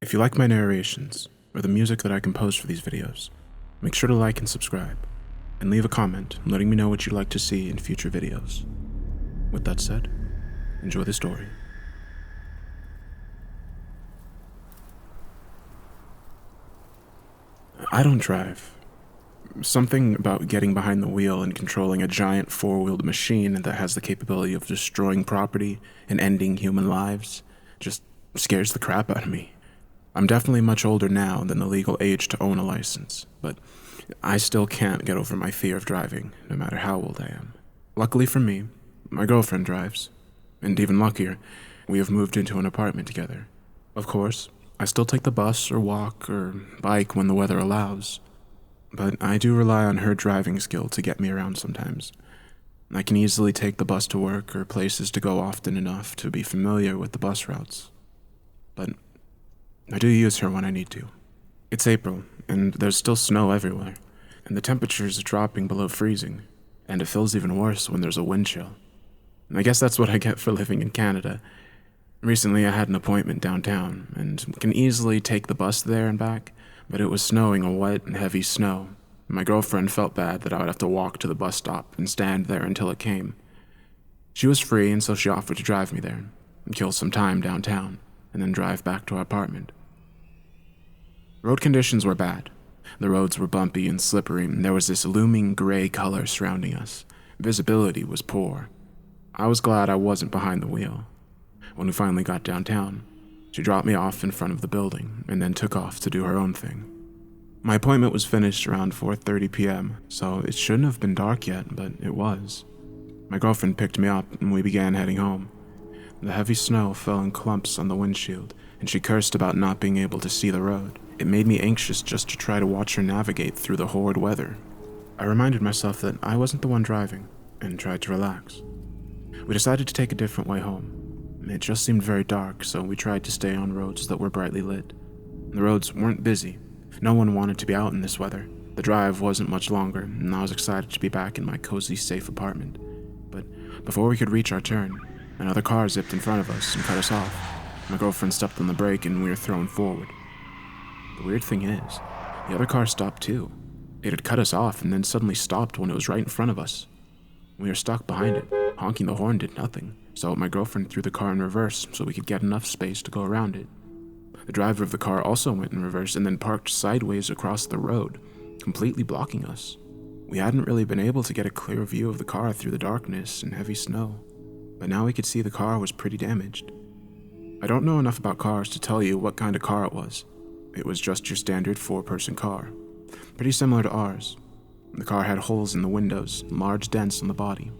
If you like my narrations, or the music that I compose for these videos, make sure to like and subscribe, and leave a comment letting me know what you'd like to see in future videos. With that said, enjoy the story. I don't drive. Something about getting behind the wheel and controlling a giant four-wheeled machine that has the capability of destroying property and ending human lives just scares the crap out of me. I'm definitely much older now than the legal age to own a license, but I still can't get over my fear of driving, no matter how old I am. Luckily for me, my girlfriend drives, and even luckier, we have moved into an apartment together. Of course, I still take the bus or walk or bike when the weather allows, but I do rely on her driving skill to get me around sometimes. I can easily take the bus to work or places to go often enough to be familiar with the bus routes, but I do use her when I need to. It's April, and there's still snow everywhere, and the temperatures are dropping below freezing, and it feels even worse when there's a wind chill. And I guess that's what I get for living in Canada. Recently I had an appointment downtown, and can easily take the bus there and back, but it was snowing a wet and heavy snow. My girlfriend felt bad that I would have to walk to the bus stop and stand there until it came. She was free, and so she offered to drive me there, and kill some time downtown, and then drive back to our apartment. Road conditions were bad. The roads were bumpy and slippery, and there was this looming gray color surrounding us. Visibility was poor. I was glad I wasn't behind the wheel. When we finally got downtown, she dropped me off in front of the building and then took off to do her own thing. My appointment was finished around 4:30 p.m., so it shouldn't have been dark yet, but it was. My girlfriend picked me up and we began heading home. The heavy snow fell in clumps on the windshield, and she cursed about not being able to see the road. It made me anxious just to try to watch her navigate through the horrid weather. I reminded myself that I wasn't the one driving, and tried to relax. We decided to take a different way home. It just seemed very dark, so we tried to stay on roads that were brightly lit. The roads weren't busy. No one wanted to be out in this weather. The drive wasn't much longer, and I was excited to be back in my cozy, safe apartment. But before we could reach our turn, another car zipped in front of us and cut us off. My girlfriend stepped on the brake and we were thrown forward. The weird thing is, the other car stopped too. It had cut us off and then suddenly stopped when it was right in front of us. We were stuck behind it. Honking the horn did nothing, so my girlfriend threw the car in reverse so we could get enough space to go around it. The driver of the car also went in reverse and then parked sideways across the road, completely blocking us. We hadn't really been able to get a clear view of the car through the darkness and heavy snow, but now we could see the car was pretty damaged. I don't know enough about cars to tell you what kind of car it was. It was just your standard 4-person car, pretty similar to ours. The car had holes in the windows, large dents on the body.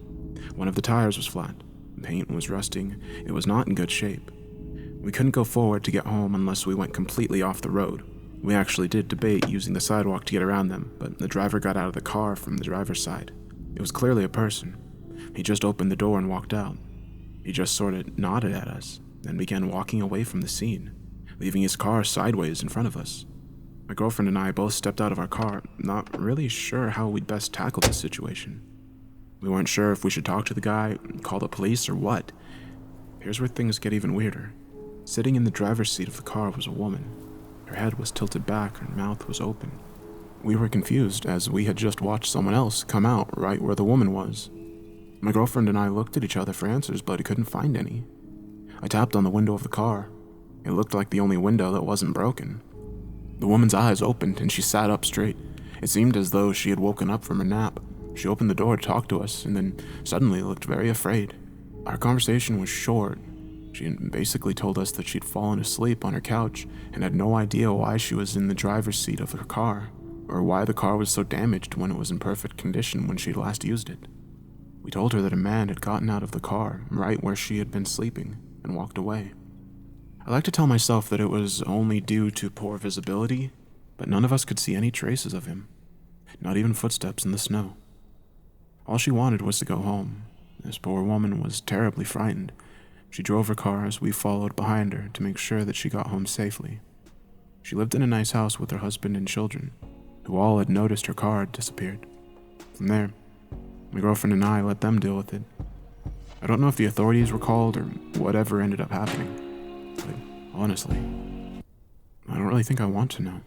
One of the tires was flat, paint was rusting, it was not in good shape. We couldn't go forward to get home unless we went completely off the road. We actually did debate using the sidewalk to get around them, but the driver got out of the car from the driver's side. It was clearly a person. He just opened the door and walked out. He just sort of nodded at us, then began walking away from the scene, leaving his car sideways in front of us. My girlfriend and I both stepped out of our car, not really sure how we'd best tackle this situation. We weren't sure if we should talk to the guy, call the police, or what. Here's where things get even weirder. Sitting in the driver's seat of the car was a woman. Her head was tilted back, her mouth was open. We were confused, as we had just watched someone else come out right where the woman was. My girlfriend and I looked at each other for answers, but couldn't find any. I tapped on the window of the car. It looked like the only window that wasn't broken. The woman's eyes opened and she sat up straight. It seemed as though she had woken up from her nap. She opened the door to talk to us and then suddenly looked very afraid. Our conversation was short. She basically told us that she'd fallen asleep on her couch and had no idea why she was in the driver's seat of her car, or why the car was so damaged when it was in perfect condition when she'd last used it. We told her that a man had gotten out of the car right where she had been sleeping and walked away. I like to tell myself that it was only due to poor visibility, but none of us could see any traces of him, not even footsteps in the snow. All she wanted was to go home. This poor woman was terribly frightened. She drove her car as we followed behind her to make sure that she got home safely. She lived in a nice house with her husband and children, who all had noticed her car had disappeared. From there, my girlfriend and I let them deal with it. I don't know if the authorities were called or whatever ended up happening. But honestly, I don't really think I want to know.